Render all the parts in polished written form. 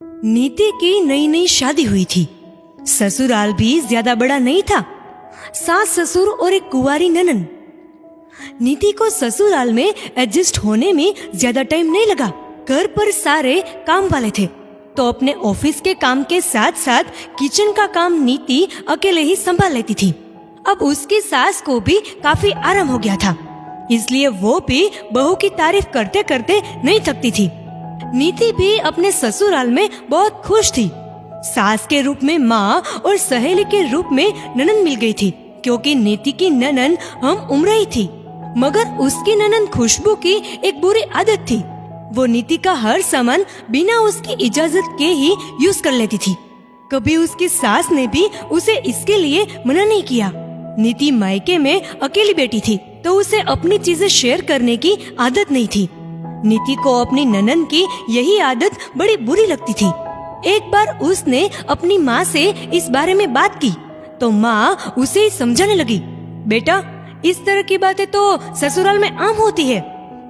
नीति की नई नई शादी हुई थी। ससुराल भी ज्यादा बड़ा नहीं था। सास ससुर और एक कुंवारी ननन। नीति को ससुराल में एडजस्ट होने में ज्यादा टाइम नहीं लगा। घर पर सारे काम वाले थे, तो अपने ऑफिस के काम के साथ साथ किचन का काम नीति अकेले ही संभाल लेती थी। अब उसकी सास को भी काफी आराम हो गया था, इसलिए वो भी बहू की तारीफ करते करते नहीं थकती थी। नीति भी अपने ससुराल में बहुत खुश थी। सास के रूप में माँ और सहेली के रूप में ननन मिल गई थी, क्योंकि नीति की ननन हम उम्र ही थी। मगर उसकी ननन खुशबू की एक बुरी आदत थी। वो नीति का हर सामान बिना उसकी इजाजत के ही यूज कर लेती थी। कभी उसकी सास ने भी उसे इसके लिए मना नहीं किया। नीति मायके में अकेली बेटी थी, तो उसे अपनी चीजें शेयर करने की आदत नहीं थी। नीति को अपनी ननन की यही आदत बड़ी बुरी लगती थी। एक बार उसने अपनी माँ से इस बारे में बात की, तो माँ उसे समझाने लगी, बेटा इस तरह की बातें तो ससुराल में आम होती है।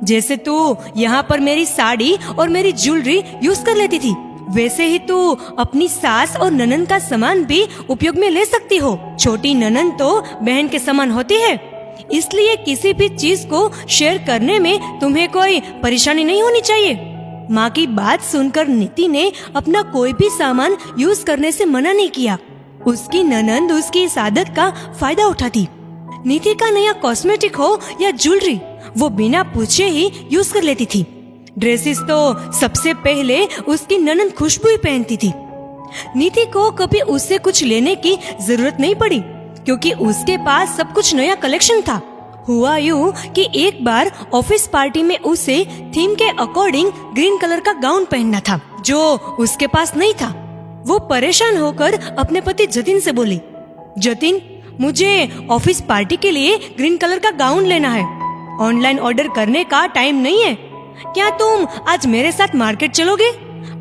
जैसे तू यहाँ पर मेरी साड़ी और मेरी ज्वेलरी यूज कर लेती थी, वैसे ही तू अपनी सास और ननन का सामान भी उपयोग में ले सकती हो। छोटी ननन तो बहन के समान होती है, इसलिए किसी भी चीज को शेयर करने में तुम्हें कोई परेशानी नहीं होनी चाहिए। माँ की बात सुनकर नीति ने अपना कोई भी सामान यूज करने से मना नहीं किया। उसकी ननंद उसकी इस आदत का फायदा उठाती। नीति का नया कॉस्मेटिक हो या ज्वेलरी, वो बिना पूछे ही यूज कर लेती थी। ड्रेसेस तो सबसे पहले उसकी ननंद खुशबू ही पहनती थी। नीति को कभी उससे कुछ लेने की जरूरत नहीं पड़ी, क्योंकि उसके पास सब कुछ नया कलेक्शन था। हुआ यूँ कि एक बार ऑफिस पार्टी में उसे थीम के अकॉर्डिंग ग्रीन कलर का गाउन पहनना था, जो उसके पास नहीं था। वो परेशान होकर अपने पति जतिन से बोली, जतिन मुझे ऑफिस पार्टी के लिए ग्रीन कलर का गाउन लेना है। ऑनलाइन ऑर्डर करने का टाइम नहीं है। क्या तुम आज मेरे साथ मार्केट चलोगे?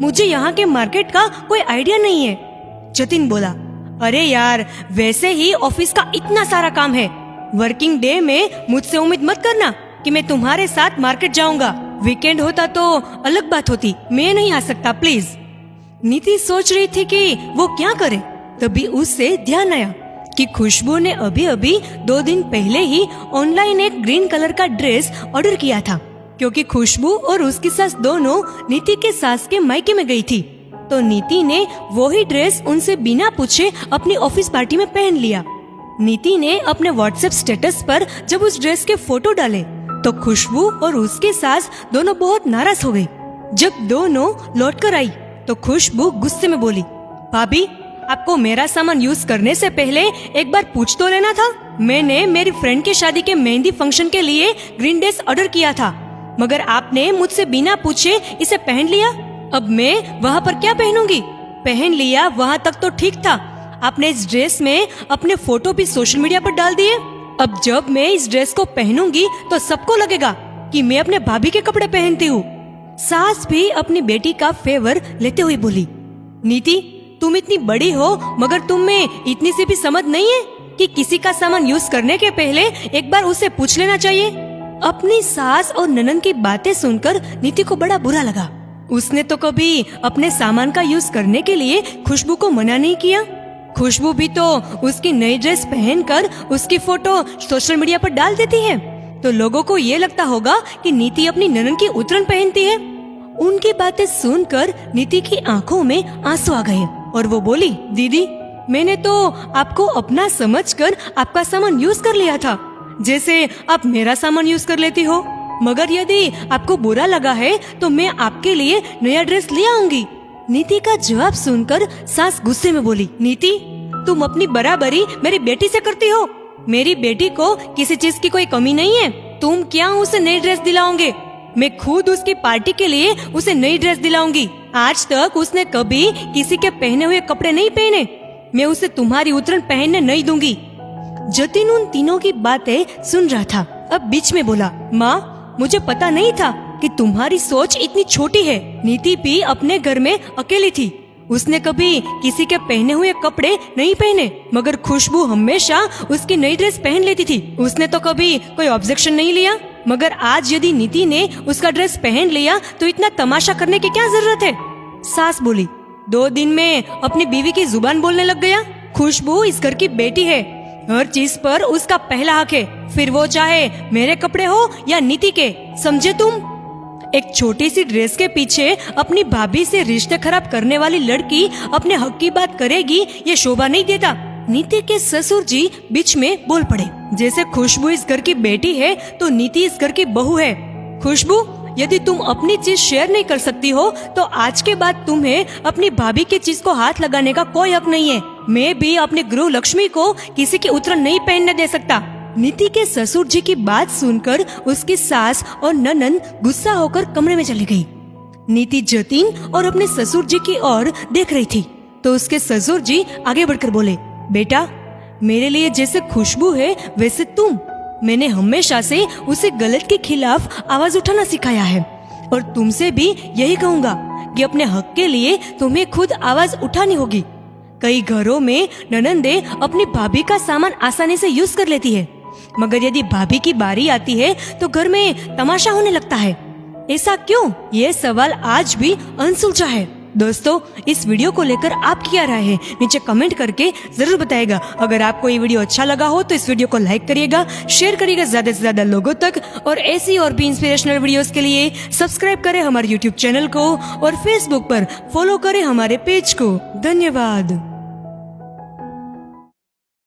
मुझे यहाँ के मार्केट का कोई आइडिया नहीं है। जतिन बोला, अरे यार वैसे ही ऑफिस का इतना सारा काम है। वर्किंग डे में मुझसे उम्मीद मत करना कि मैं तुम्हारे साथ मार्केट जाऊंगा। वीकेंड होता तो अलग बात होती, मैं नहीं आ सकता प्लीज। नीति सोच रही थी कि वो क्या करे, तभी उससे ध्यान आया कि खुशबू ने अभी अभी 2 दिन पहले ही ऑनलाइन एक ग्रीन कलर का ड्रेस ऑर्डर किया था, क्योंकि खुशबू और उसकी सास दोनों नीति के सास के मायके में गई थी। तो नीति ने वही ड्रेस उनसे बिना पूछे अपनी ऑफिस पार्टी में पहन लिया। नीति ने अपने व्हाट्सएप स्टेटस पर जब उस ड्रेस के फोटो डाले, तो खुशबू और उसके सास दोनों बहुत नाराज हो गई। जब दोनों लौट कर आई, तो खुशबू गुस्से में बोली, भाभी आपको मेरा सामान यूज करने से पहले एक बार पूछ तो लेना था। मैंने मेरी फ्रेंड की शादी के मेहंदी फंक्शन के लिए ग्रीन ड्रेस ऑर्डर किया था, मगर आपने मुझसे बिना पूछे इसे पहन लिया। अब मैं वहाँ पर क्या पहनूंगी? पहन लिया वहाँ तक तो ठीक था, आपने इस ड्रेस में अपने फोटो भी सोशल मीडिया पर डाल दिए। अब जब मैं इस ड्रेस को पहनूंगी तो सबको लगेगा कि मैं अपने भाभी के कपड़े पहनती हूँ। सास भी अपनी बेटी का फेवर लेते हुए बोली, नीति तुम इतनी बड़ी हो, मगर तुम में इतनी सी भी समझ नहीं है कि किसी का सामान यूज करने के पहले एक बार उसे पूछ लेना चाहिए। अपनी सास और ननन की बातें सुनकर नीति को बड़ा बुरा लगा। उसने तो कभी अपने सामान का यूज करने के लिए खुशबू को मना नहीं किया। खुशबू भी तो उसकी नई ड्रेस पहनकर उसकी फोटो सोशल मीडिया पर डाल देती है, तो लोगों को ये लगता होगा कि नीति अपनी ननन की उतरन पहनती है। उनकी बातें सुनकर नीति की आंखों में आंसू आ गए और वो बोली, दीदी मैंने तो आपको अपना समझकर आपका सामान यूज कर लिया था, जैसे आप मेरा सामान यूज कर लेती हो। मगर यदि आपको बुरा लगा है तो मैं आपके लिए नया ड्रेस ले आऊंगी। नीति का जवाब सुनकर सास गुस्से में बोली, नीति तुम अपनी बराबरी मेरी बेटी से करती हो। मेरी बेटी को किसी चीज की कोई कमी नहीं है, तुम क्या उसे नई ड्रेस दिलाओगे? मैं खुद उसकी पार्टी के लिए उसे नई ड्रेस दिलाऊंगी। आज तक उसने कभी किसी के पहने हुए कपड़े नहीं पहने, मैं उसे तुम्हारी उतरन पहनने नहीं दूंगी। जतिन उन तीनों की बातें सुन रहा था। अब बीच में बोला, माँ मुझे पता नहीं था कि तुम्हारी सोच इतनी छोटी है। नीति भी अपने घर में अकेली थी, उसने कभी किसी के पहने हुए कपड़े नहीं पहने, मगर खुशबू हमेशा उसकी नई ड्रेस पहन लेती थी। उसने तो कभी कोई ऑब्जेक्शन नहीं लिया, मगर आज यदि नीति ने उसका ड्रेस पहन लिया तो इतना तमाशा करने की क्या जरूरत है? सास बोली, 2 दिन में अपनी बीवी की जुबान बोलने लग गया। खुशबू इस घर की बेटी है, हर चीज पर उसका पहला हक है, फिर वो चाहे मेरे कपड़े हो या नीति के, समझे तुम? एक छोटी सी ड्रेस के पीछे अपनी भाभी से रिश्ते खराब करने वाली लड़की अपने हक की बात करेगी, ये शोभा नहीं देता। नीति के ससुर जी बीच में बोल पड़े, जैसे खुशबू इस घर की बेटी है तो नीति इस घर की बहू है। खुशबू, यदि तुम अपनी चीज शेयर नहीं कर सकती हो तो आज के बाद तुम्हें अपनी भाभी की चीज को हाथ लगाने का कोई हक नहीं है। मैं भी अपने गृह लक्ष्मी को किसी की उतरन नहीं पहनने दे सकता। नीति के ससुर जी की बात सुनकर उसकी सास और ननंद गुस्सा होकर कमरे में चली गई। नीति जतीन और अपने ससुर जी की ओर देख रही थी तो उसके ससुर जी आगे बढ़कर बोले, बेटा, मेरे लिए जैसे खुशबू है वैसे तुम। मैंने हमेशा से उसे गलत के खिलाफ आवाज उठाना सिखाया है और तुमसे भी यही कहूँगा कि अपने हक के लिए तुम्हें खुद आवाज उठानी होगी। कई घरों में ननंदे अपनी भाभी का सामान आसानी से यूज कर लेती है, मगर यदि भाभी की बारी आती है तो घर में तमाशा होने लगता है। ऐसा क्यों? ये सवाल आज भी अनसुलझा है। दोस्तों, इस वीडियो को लेकर आपकी क्या राय है नीचे कमेंट करके जरूर बताइएगा। अगर आपको ये वीडियो अच्छा लगा हो तो इस वीडियो को लाइक करिएगा, शेयर करिएगा ज्यादा से ज्यादा लोगों तक, और ऐसी और भी इंस्पिरेशनल वीडियोस के लिए सब्सक्राइब करें हमारे यूट्यूब चैनल को और फेसबुक पर फॉलो करें हमारे पेज को। धन्यवाद।